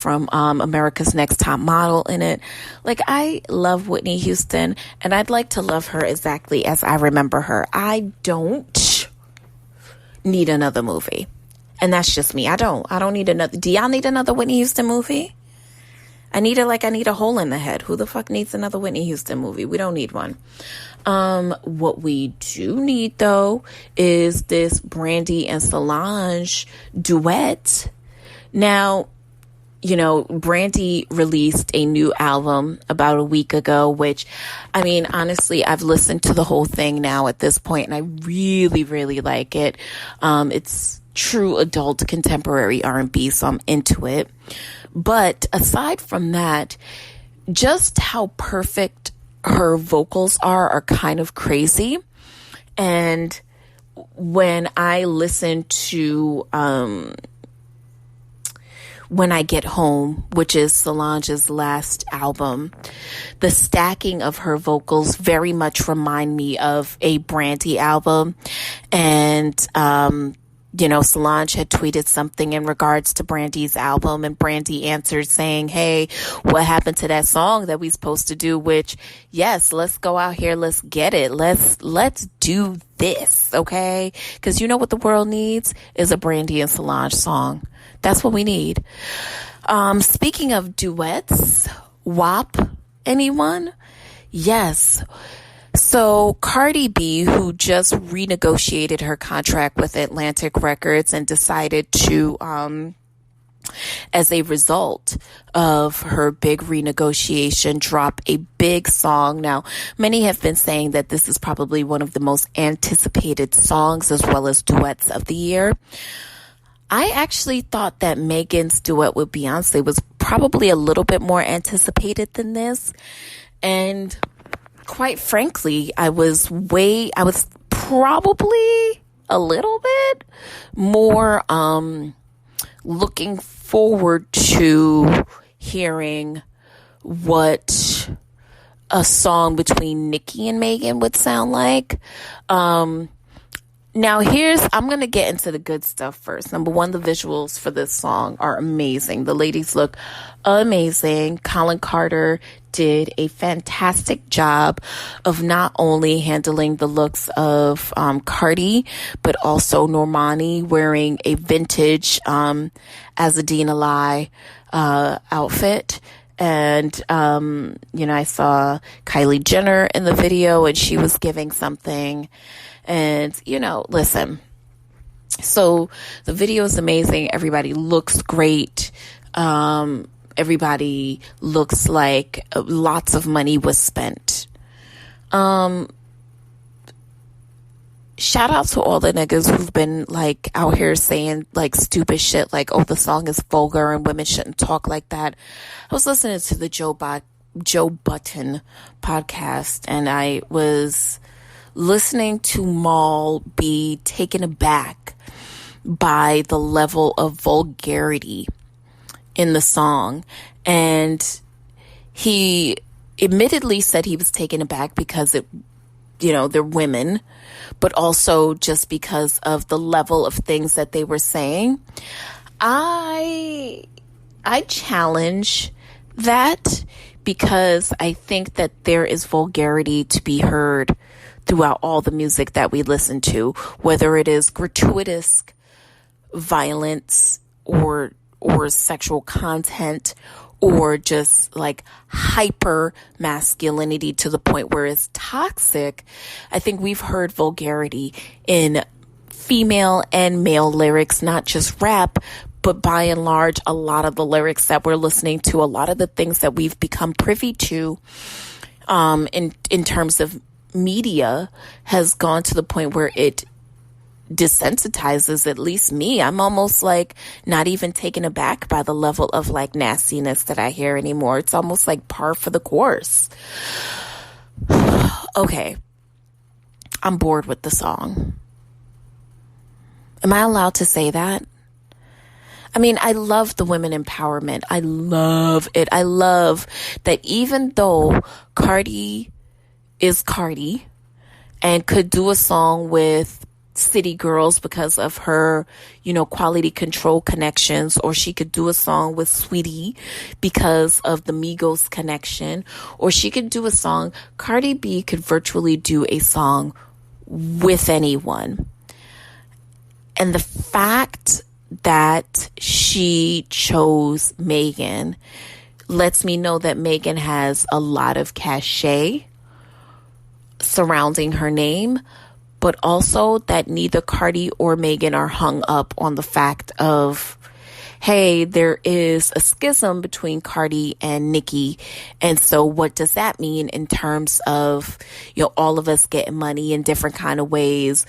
from America's Next Top Model in it. Like, I love Whitney Houston, and I'd like to love her exactly as I remember her. I don't need another movie. And that's just me. I don't need another. Do y'all need another Whitney Houston movie? I need a hole in the head. Who the fuck needs another Whitney Houston movie? We don't need one. What we do need, though, is this Brandy and Solange duet. Now, you know, Brandy released a new album about a week ago, which, I mean, honestly, I've listened to the whole thing now at this point, and I really, really like it. It's true adult contemporary R&B, so I'm into it. But aside from that, just how perfect her vocals are kind of crazy. And when I listen to When I Get Home, which is Solange's last album, the stacking of her vocals very much remind me of a Brandy album. And, you know, Solange had tweeted something in regards to Brandy's album, and Brandy answered saying, hey, what happened to that song that we supposed to do? Which, yes, let's go out here. Let's get it. Let's do this. Okay. Cause you know what the world needs is a Brandy and Solange song. That's what we need. Speaking of duets, WAP, anyone? Yes. So Cardi B, who just renegotiated her contract with Atlantic Records and decided to, as a result of her big renegotiation, drop a big song. Now, many have been saying that this is probably one of the most anticipated songs as well as duets of the year. I actually thought that Megan's duet with Beyonce was probably a little bit more anticipated than this. And quite frankly, I was probably a little bit more looking forward to hearing what a song between Nicki and Megan would sound like. Now I'm going to get into the good stuff first. Number one, the visuals for this song are amazing. The ladies look amazing. Colin Carter did a fantastic job of not only handling the looks of Cardi, but also Normani wearing a vintage Azadina Lai outfit. And, you know, I saw Kylie Jenner in the video, and she was giving something. And, you know, listen, so the video is amazing. Everybody looks great. Everybody looks like lots of money was spent. Shout out to all the niggas who've been like out here saying like stupid shit like, oh, the song is vulgar and women shouldn't talk like that. I was listening to the Joe Button podcast, and I was listening to Maul be taken aback by the level of vulgarity in the song. And he admittedly said he was taken aback because they're women, but also just because of the level of things that they were saying. I challenge that, because I think that there is vulgarity to be heard throughout all the music that we listen to, whether it is gratuitous violence or sexual content, or just like hyper masculinity to the point where it's toxic. I think we've heard vulgarity in female and male lyrics, not just rap, but by and large, a lot of the lyrics that we're listening to, a lot of the things that we've become privy to, in terms of media, has gone to the point where it desensitizes at least me. I'm almost like not even taken aback by the level of like nastiness that I hear anymore. It's almost like par for the course. Okay, I'm bored with the song. Am I allowed to say that? I mean, I love the women empowerment. I love it. I love that even though Cardi is Cardi and could do a song with City Girls because of her, quality control connections, or she could do a song with Sweetie because of the Migos connection, or she could do a song. Cardi B could virtually do a song with anyone. And the fact that she chose Megan lets me know that Megan has a lot of cachet surrounding her name, but also that neither Cardi or Megan are hung up on the fact of, hey, there is a schism between Cardi and Nicki. And so what does that mean in terms of, all of us getting money in different kind of ways?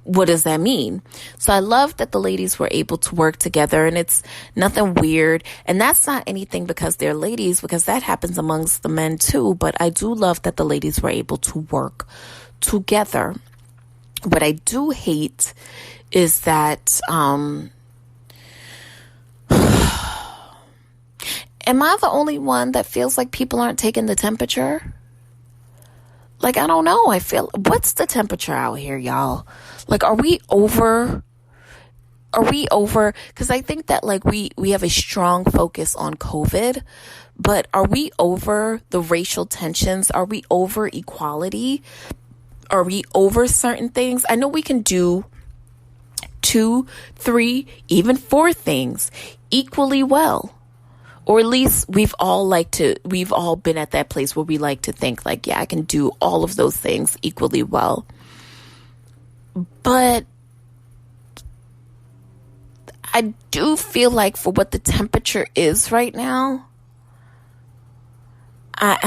What does that mean? So I love that the ladies were able to work together, and it's nothing weird. And that's not anything because they're ladies, because that happens amongst the men too. But I do love that the ladies were able to work together. What I do hate is that, am I the only one that feels like people aren't taking the temperature? Like, I don't know. What's the temperature out here, y'all? Like, are we over? Because I think that, like, we have a strong focus on COVID, but are we over the racial tensions? Are we over equality? Are we over certain things? I know we can do 2, 3, even 4 things equally well. Or at least we've all been at that place where we like to think like, yeah, I can do all of those things equally well. But I do feel like for what the temperature is right now, I'm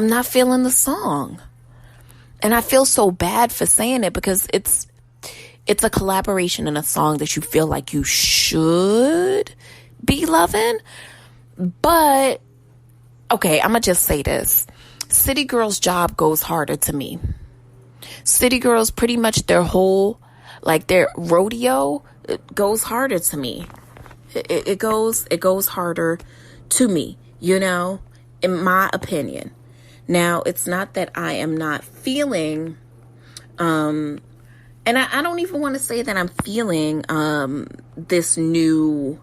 not feeling the song. And I feel so bad for saying it because it's a collaboration in a song that you feel like you should be loving. But okay, I'm gonna just say this. City Girls' job goes harder to me. City Girls, pretty much their whole, like their rodeo, it goes harder to me. It goes harder to me, in my opinion. Now, it's not that I am not feeling, and I don't even want to say that I'm feeling this new.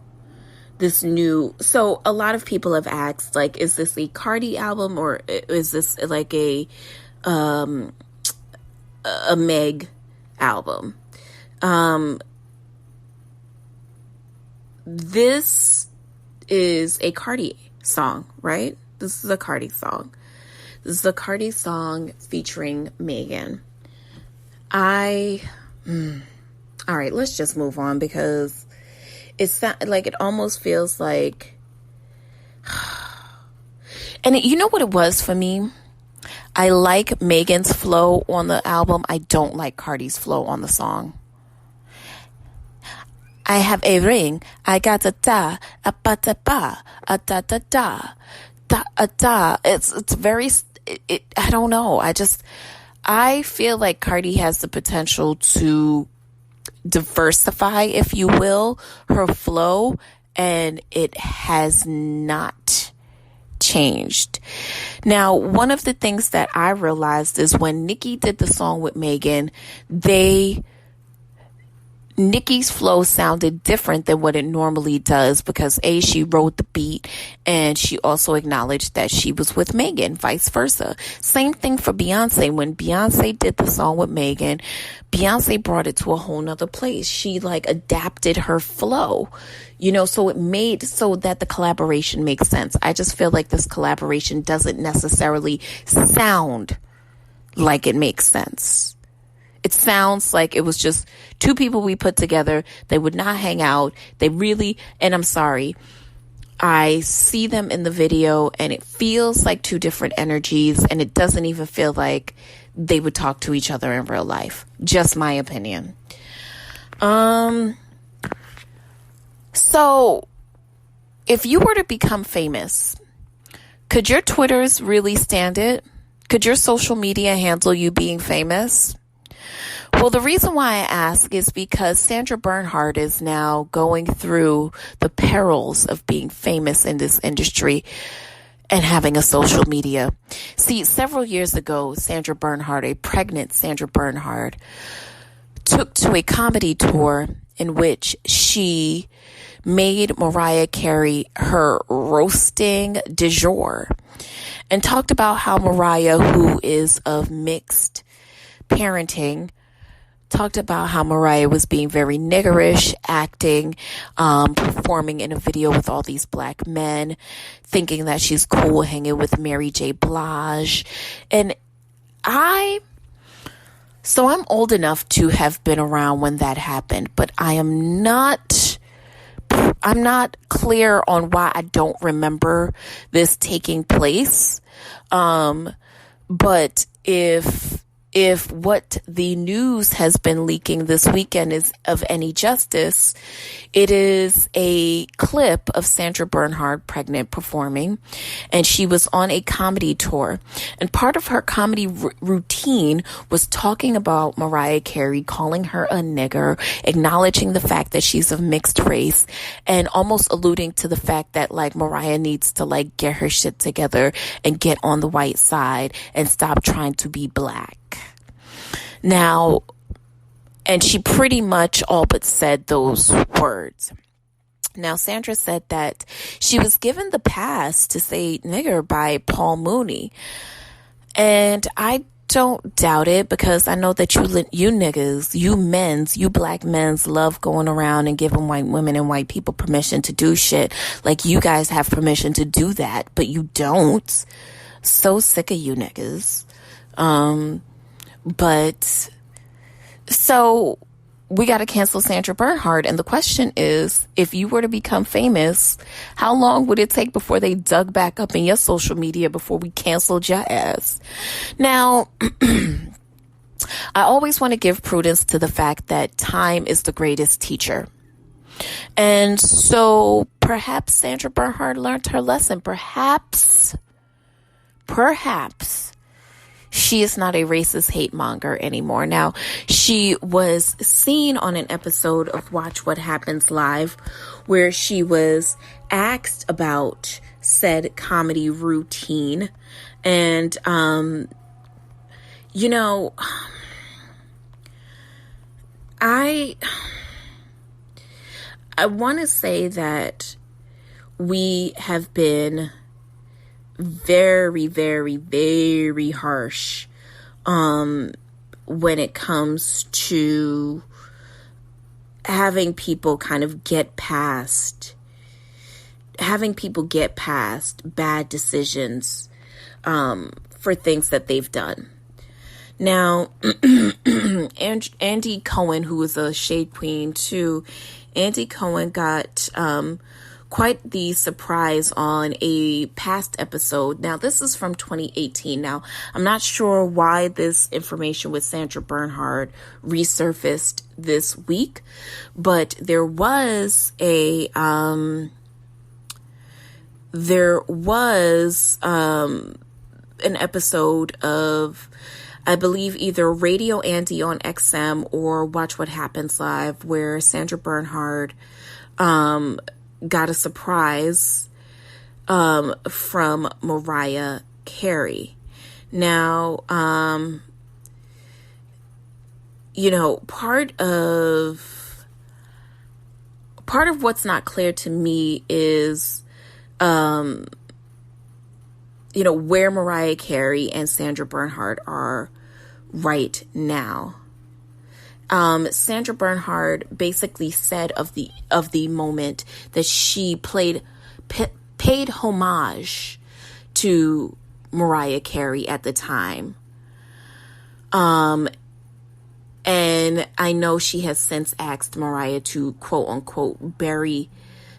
So a lot of people have asked, like, is this a Cardi album or is this like a Meg album? This is a Cardi song, right? This is a Cardi song. This is a Cardi song featuring Megan. All right, let's just move on because it's not, like, it almost feels like, and you know what it was for me? I like Megan's flow on the album. I don't like Cardi's flow on the song. I have a ring. I got a da, a ba da ba, a da da da, da a da. It's very, I don't know. I feel like Cardi has the potential to diversify, if you will, her flow, and it has not changed. Now, one of the things that I realized is when Nicki did the song with Megan, Nicki's flow sounded different than what it normally does because A, she wrote the beat and she also acknowledged that she was with Megan, vice versa. Same thing for Beyonce. When Beyonce did the song with Megan, Beyonce brought it to a whole nother place. She like adapted her flow, so it made so that the collaboration makes sense. I just feel like this collaboration doesn't necessarily sound like it makes sense. It sounds like it was just two people we put together. They would not hang out. And I'm sorry, I see them in the video and it feels like two different energies and it doesn't even feel like they would talk to each other in real life. Just my opinion. So if you were to become famous, could your Twitters really stand it? Could your social media handle you being famous? Well, the reason why I ask is because Sandra Bernhard is now going through the perils of being famous in this industry. and having a social media. See, several years ago, Sandra Bernhard, a pregnant Sandra Bernhard, took to a comedy tour in which she made Mariah Carey her roasting du jour and talked about how Mariah, who is of mixed parenting, talked about how Mariah was being very niggerish, acting, performing in a video with all these black men, thinking that she's cool hanging with Mary J. Blige. And I'm old enough to have been around when that happened, but I'm not clear on why I don't remember this taking place. But if what the news has been leaking this weekend is of any justice, it is a clip of Sandra Bernhard pregnant performing, and she was on a comedy tour. And part of her comedy routine was talking about Mariah Carey, calling her a nigger, acknowledging the fact that she's of mixed race, and almost alluding to the fact that like Mariah needs to like get her shit together and get on the white side and stop trying to be black. Now, and she pretty much all but said those words. Now, Sandra said that she was given the pass to say nigger by Paul Mooney. And I don't doubt it, because I know that you niggas, you black men's love going around and giving white women and white people permission to do shit. Like you guys have permission to do that, but you don't. So sick of you niggas. But so we got to cancel Sandra Bernhard. And the question is, if you were to become famous, how long would it take before they dug back up in your social media before we canceled your ass? Now, I always want to give prudence to the fact that time is the greatest teacher. And so perhaps Sandra Bernhard learned her lesson. Perhaps she is not a racist hate monger anymore. Now, she was seen on an episode of Watch What Happens Live where she was asked about said comedy routine. And, you know, I want to say that we have been very, very, very harsh when it comes to having people get past bad decisions for things that they've done. Now, Andy Cohen, who is a shade queen too, Andy Cohen got quite the surprise on a past episode. Now, this is from 2018. Now, I'm not sure why this information with Sandra Bernhard resurfaced this week, but there was an episode of, I believe, either Radio Andy on XM or Watch What Happens Live, where Sandra Bernhard got a surprise from Mariah Carey. Now, you know, part of what's not clear to me is, you know, where Mariah Carey and Sandra Bernhard are right now. Sandra Bernhard basically said of the moment that she paid homage to Mariah Carey at the time. And I know she has since asked Mariah to quote unquote bury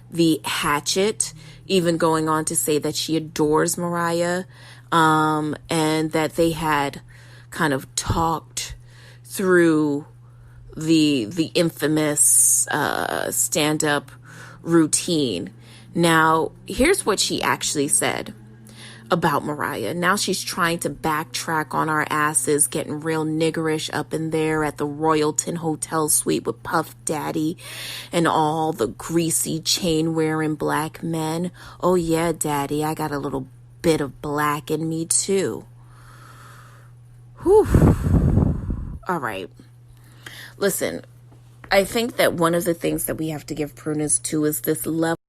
the hatchet, even going on to say that she adores Mariah, and that they had kind of talked through the infamous stand-up routine. Now, here's what she actually said about Mariah. Now she's trying to backtrack on our asses, getting real niggerish up in there at the Royalton Hotel suite with Puff Daddy and all the greasy chain-wearing black men. Oh yeah, Daddy, I got a little bit of black in me too. Whew. All right. Listen, I think that one of the things that we have to give prudence to is this level